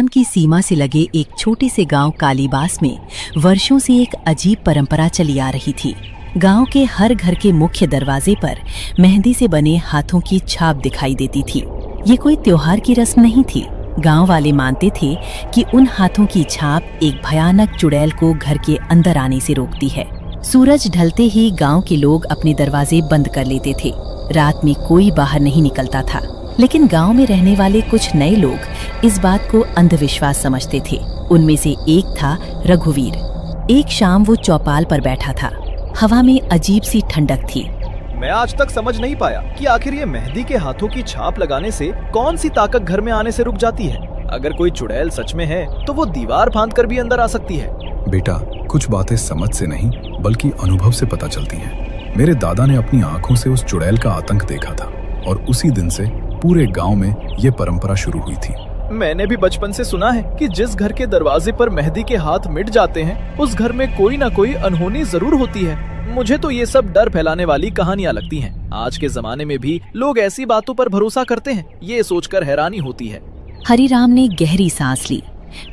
की सीमा से लगे एक छोटे से गांव कालीबास में वर्षों से एक अजीब परंपरा चली आ रही थी। गांव के हर घर के मुख्य दरवाजे पर मेहंदी से बने हाथों की छाप दिखाई देती थी। ये कोई त्योहार की रस्म नहीं थी। गांव वाले मानते थे कि उन हाथों की छाप एक भयानक चुड़ैल को घर के अंदर आने से रोकती है। सूरज ढलते ही गांव के लोग अपने दरवाजे बंद कर लेते थे। रात में कोई बाहर नहीं निकलता था। लेकिन गांव में रहने वाले कुछ नए लोग इस बात को अंधविश्वास समझते थे। उनमें से एक था रघुवीर। एक शाम वो चौपाल पर बैठा था। हवा में अजीब सी ठंडक थी। मैं आज तक समझ नहीं पाया कि आखिर ये मेहंदी के हाथों की छाप लगाने से कौन सी ताकत घर में आने से रुक जाती है। अगर कोई चुड़ैल सच में है तो वो दीवार फांद कर भी अंदर आ सकती है। बेटा, कुछ बातें समझ से नहीं बल्कि अनुभव से पता चलती हैं। मेरे दादा ने अपनी आंखों से उस चुड़ैल का आतंक देखा था और उसी दिन से पूरे गांव में ये परंपरा शुरू हुई थी। मैंने भी बचपन से सुना है कि जिस घर के दरवाजे पर मेहंदी के हाथ मिट जाते हैं उस घर में कोई ना कोई अनहोनी जरूर होती है। मुझे तो ये सब डर फैलाने वाली कहानियाँ लगती हैं। आज के जमाने में भी लोग ऐसी बातों पर भरोसा करते हैं, ये सोचकर हैरानी होती है। हरिराम ने गहरी सांस ली,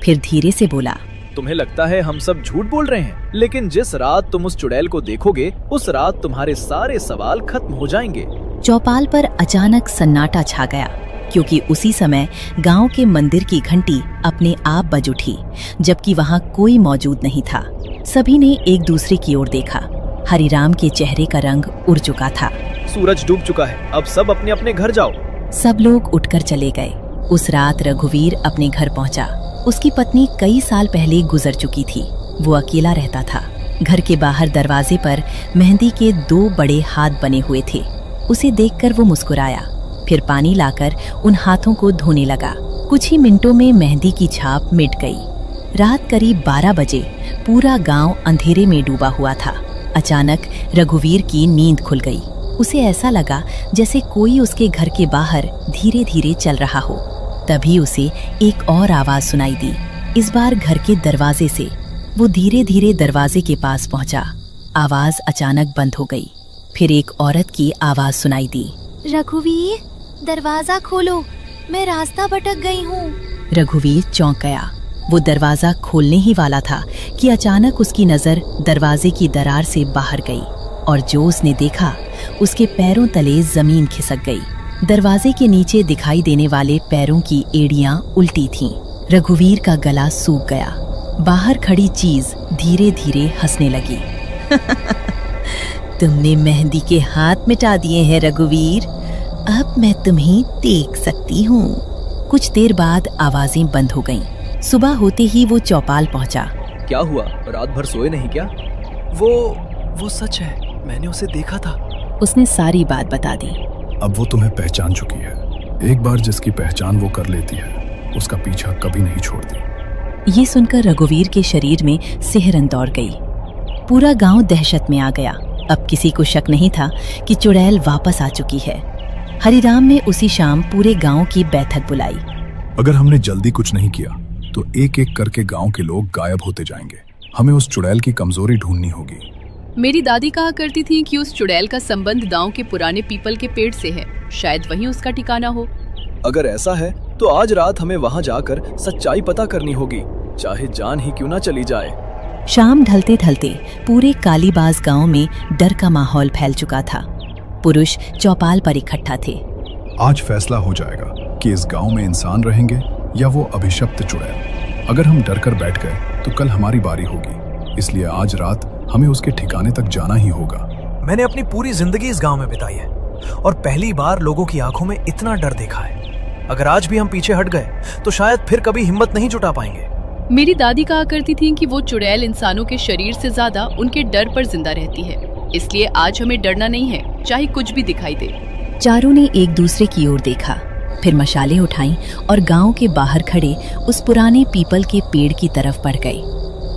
फिर धीरे से बोला, तुम्हें लगता है हम सब झूठ बोल रहे हैं, लेकिन जिस रात तुम उस चुड़ैल को देखोगे उस रात तुम्हारे सारे सवाल खत्म हो जाएंगे। चौपाल पर अचानक सन्नाटा छा गया, क्योंकि उसी समय गांव के मंदिर की घंटी अपने आप बज उठी, जबकि वहां कोई मौजूद नहीं था। सभी ने एक दूसरे की ओर देखा। हरिराम के चेहरे का रंग उड़ चुका था। सूरज डूब चुका है, अब सब अपने अपने घर जाओ। सब लोग उठकर चले गए। उस रात रघुवीर अपने घर पहुंचा। उसकी पत्नी कई साल पहले गुजर चुकी थी। वो अकेला रहता था। घर के बाहर दरवाजे पर मेहंदी के 2 बड़े हाथ बने हुए थे। उसे देखकर वो मुस्कुराया, फिर पानी लाकर उन हाथों को धोने लगा। कुछ ही मिनटों में मेहंदी की छाप मिट गई। रात करीब 12 बजे पूरा गांव अंधेरे में डूबा हुआ था। अचानक रघुवीर की नींद खुल गई। उसे ऐसा लगा जैसे कोई उसके घर के बाहर धीरे धीरे चल रहा हो। तभी उसे एक और आवाज सुनाई दी, इस बार घर के दरवाजे से। वो धीरे धीरे दरवाजे के पास पहुंचा। आवाज अचानक बंद हो गई। फिर एक औरत की आवाज सुनाई दी, रघुवीर, दरवाजा खोलो, मैं रास्ता भटक गई हूँ। रघुवीर चौंक गया। वो दरवाजा खोलने ही वाला था कि अचानक उसकी नजर दरवाजे की दरार से बाहर गई और जो उसने देखा उसके पैरों तले जमीन खिसक गई। दरवाजे के नीचे दिखाई देने वाले पैरों की एड़ियां उल्टी थीं। रघुवीर का गला सूख गया। बाहर खड़ी चीज धीरे धीरे हंसने लगी। तुमने मेहंदी के हाथ मिटा दिए हैं रघुवीर, अब मैं तुम्हें देख सकती हूँ। कुछ देर बाद आवाजें बंद हो गईं। सुबह होते ही वो चौपाल पहुंचा। क्या हुआ, रात भर सोए नहीं क्या? वो सच है, मैंने उसे देखा था। उसने सारी बात बता दी। अब वो तुम्हें पहचान चुकी है। एक बार जिसकी पहचान वो कर लेती है उसका पीछा कभी नहीं छोड़ती। ये सुनकर रघुवीर के शरीर में सिहरन दौड़ गई। पूरा गांव दहशत में आ गया। अब किसी को शक नहीं था कि चुड़ैल वापस आ चुकी है। हरिराम ने उसी शाम पूरे गांव की बैठक बुलाई। अगर हमने जल्दी कुछ नहीं किया तो एक एक करके गांव के लोग गायब होते जाएंगे। हमें उस चुड़ैल की कमजोरी ढूंढनी होगी। मेरी दादी कहा करती थी कि उस चुड़ैल का संबंध गांव के पुराने पीपल के पेड़ से है। शायद वहीं उसका ठिकाना हो। अगर ऐसा है तो आज रात हमें वहां जाकर सच्चाई पता करनी होगी, चाहे जान ही क्यों ना चली जाए। शाम ढलते ढलते पूरे कालीबास गांव में डर का माहौल फैल चुका था। पुरुष चौपाल पर इकट्ठा थे। आज फैसला हो जाएगा कि इस गांव में इंसान रहेंगे या वो अभिशप्त चुड़ैल। अगर हम डर कर बैठ गए तो कल हमारी बारी होगी, इसलिए आज रात हमें उसके ठिकाने तक जाना ही होगा। मैंने अपनी पूरी जिंदगी इस गांव में बिताई है और पहली बार लोगों की आंखों में इतना डर देखा है। अगर आज भी हम पीछे हट गए तो शायद फिर कभी हिम्मत नहीं जुटा पाएंगे। मेरी दादी कहा करती थी कि वो चुड़ैल इंसानों के शरीर से ज्यादा उनके डर पर जिंदा रहती है, इसलिए आज हमें डरना नहीं है, चाहे कुछ भी दिखाई दे। चारों ने एक दूसरे की ओर देखा, फिर मशालें उठाईं और गांव के बाहर खड़े उस पुराने पीपल के पेड़ की तरफ बढ़ गए।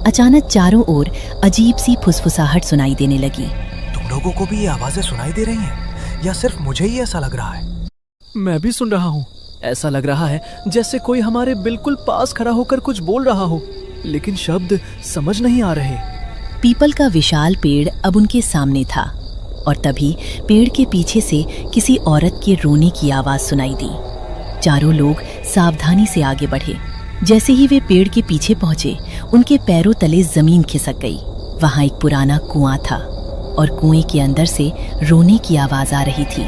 अचानक चारों ओर अजीब सी फुसफुसाहट सुनाई देने लगी। तुम लोगों को भी ये आवाजें सुनाई दे रही हैं या सिर्फ मुझे ही ऐसा लग रहा है? मैं भी सुन रहा हूँ। ऐसा लग रहा है जैसे कोई हमारे बिल्कुल पास खड़ा होकर कुछ बोल रहा हो, लेकिन शब्द समझ नहीं आ रहे। पीपल का विशाल पेड़ अब उनके सामने था और तभी पेड़ के पीछे से किसी औरत के रोने की आवाज सुनाई दी। चारों लोग सावधानी से आगे बढ़े। जैसे ही वे पेड़ के पीछे पहुंचे, उनके पैरों तले जमीन खिसक गई। वहां एक पुराना कुआं था और कुएं के अंदर से रोने की आवाज आ रही थी।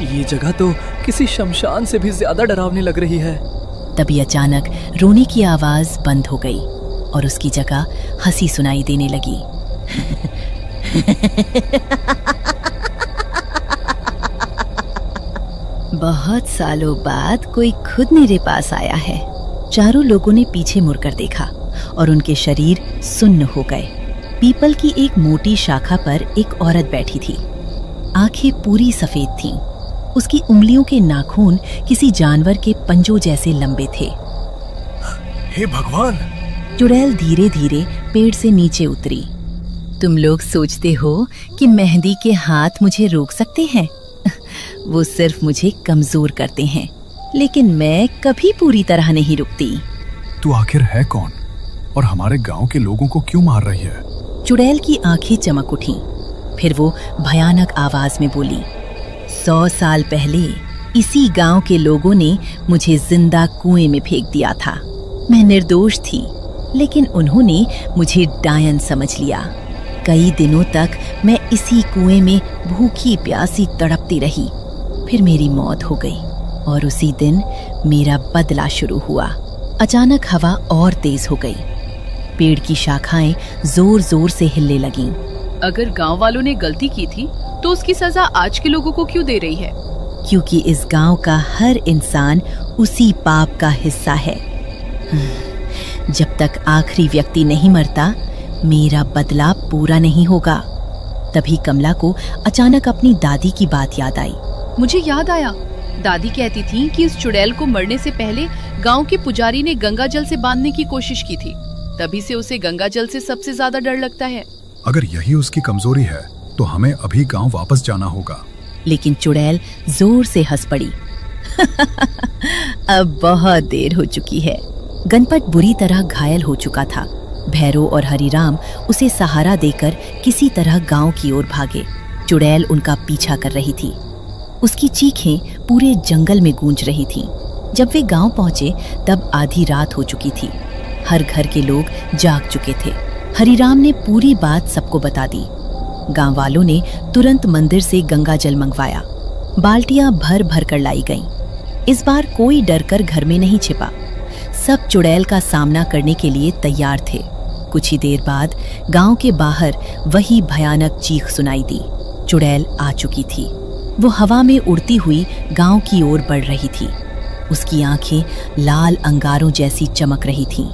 ये जगह तो किसी शमशान से भी ज्यादा डरावनी लग रही है। तभी अचानक रोने की आवाज बंद हो गई और उसकी जगह हंसी सुनाई देने लगी। बहुत सालों बाद कोई खुद मेरे पास आया है। चारों लोगों ने पीछे मुड़कर देखा और उनके शरीर सुन्न हो गए। पीपल की एक मोटी शाखा पर एक औरत बैठी थी। आंखें पूरी सफेद थीं। उसकी उंगलियों के नाखून किसी जानवर के पंजों जैसे लंबे थे। हे भगवान! चुड़ैल धीरे धीरे पेड़ से नीचे उतरी। तुम लोग सोचते हो कि मेहंदी के हाथ मुझे रोक सकते हैं? वो सिर्फ मुझे कमजोर करते हैं, लेकिन मैं कभी पूरी तरह नहीं रुकती। तू आखिर है कौन और हमारे गांव के लोगों को क्यों मार रही है? चुड़ैल की आंखें चमक उठीं। फिर वो भयानक आवाज में बोली, 100 साल पहले इसी गांव के लोगों ने मुझे जिंदा कुएं में फेंक दिया था। मैं निर्दोष थी, लेकिन उन्होंने मुझे डायन समझ लिया। कई दिनों तक मैं इसी कुएं में भूखी प्यासी तड़पती रही। फिर मेरी मौत हो गई और उसी दिन मेरा बदला शुरू हुआ। अचानक हवा और तेज हो गई। पेड़ की शाखाएं जोर जोर से हिलने लगीं। अगर गांव वालों ने गलती की थी तो उसकी सजा आज के लोगों को क्यों दे रही है? क्योंकि इस गांव का हर इंसान उसी पाप का हिस्सा है। जब तक आखिरी व्यक्ति नहीं मरता, मेरा बदला पूरा नहीं होगा। तभी कमला को अचानक अपनी दादी की बात याद आई। मुझे याद आया, दादी कहती थी कि उस चुड़ैल को मरने से पहले गांव के पुजारी ने गंगा जल से बांधने की कोशिश की थी। तभी से उसे गंगा जल से सबसे ज्यादा डर लगता है। अगर यही उसकी कमजोरी है तो हमें अभी गांव वापस जाना होगा। लेकिन चुड़ैल जोर से हंस पड़ी। अब बहुत देर हो चुकी है। गणपत बुरी तरह घायल हो चुका था। भैरो और हरिराम उसे सहारा देकर किसी तरह गांव की ओर भागे। चुड़ैल उनका पीछा कर रही थी। उसकी चीखें पूरे जंगल में गूंज रही थीं। जब वे गांव पहुंचे तब आधी रात हो चुकी थी। हर घर के लोग जाग चुके थे। हरिराम ने पूरी बात सबको बता दी। गांव वालों ने तुरंत मंदिर से गंगा जल मंगवाया। बाल्टियां भर भर कर लाई गईं। इस बार कोई डरकर घर में नहीं छिपा। सब चुड़ैल का सामना करने के लिए तैयार थे। कुछ ही देर बाद गांव के बाहर वही भयानक चीख सुनाई दी। चुड़ैल आ चुकी थी। वो हवा में उड़ती हुई गांव की ओर बढ़ रही थी। उसकी आंखें लाल अंगारों जैसी चमक रही थीं।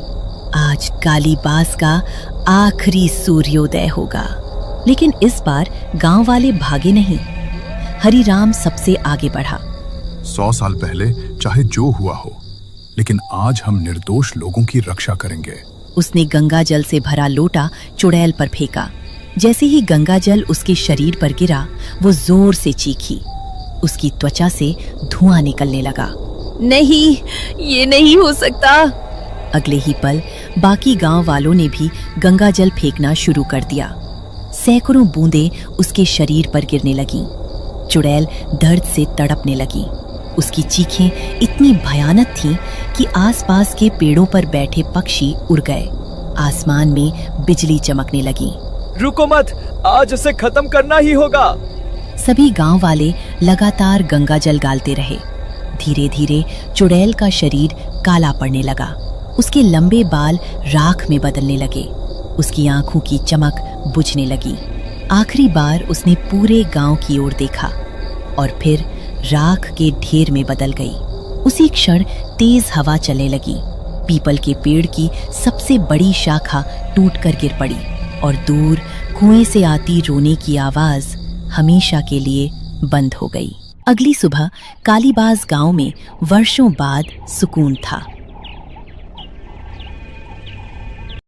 आज कालीबास का आखिरी सूर्योदय होगा। लेकिन इस बार गांव वाले भागे नहीं। हरिराम सबसे आगे बढ़ा। 100 साल पहले चाहे जो हुआ हो, लेकिन आज हम निर्दोष लोगों की रक्षा करेंगे। उसने गंगा जल से भरा लोटा चुड़ैल पर फेंका। जैसे ही गंगा जल उसके शरीर पर गिरा, वो जोर से चीखी। उसकी त्वचा से धुआं निकलने लगा। नहीं, ये नहीं हो सकता। अगले ही पल बाकी गांव वालों ने भी गंगा जल फेंकना शुरू कर दिया। सैकड़ों बूंदें उसके शरीर पर गिरने लगीं। चुड़ैल दर्द से तड़पने लगी। उसकी चीखें इतनी भयानक थीं कि आसपास के पेड़ों पर बैठे पक्षी उड़ गए। आसमान में बिजली चमकने लगी। रुको मत, आज इसे खत्म करना ही होगा। सभी गांव वाले लगातार गंगा जल गालते रहे। धीरे धीरे चुड़ैल का शरीर काला पड़ने लगा। उसके लंबे बाल राख में बदलने लगे। उसकी आंखों की चमक बुझने लगी। आखिरी बार उसने पूरे गांव की ओर देखा और फिर राख के ढेर में बदल गई। उसी क्षण तेज हवा चलने लगी। पीपल के पेड़ की सबसे बड़ी शाखा टूटकर गिर पड़ी और दूर कुएं से आती रोने की आवाज हमेशा के लिए बंद हो गई। अगली सुबह कालीबास गांव में वर्षों बाद सुकून था।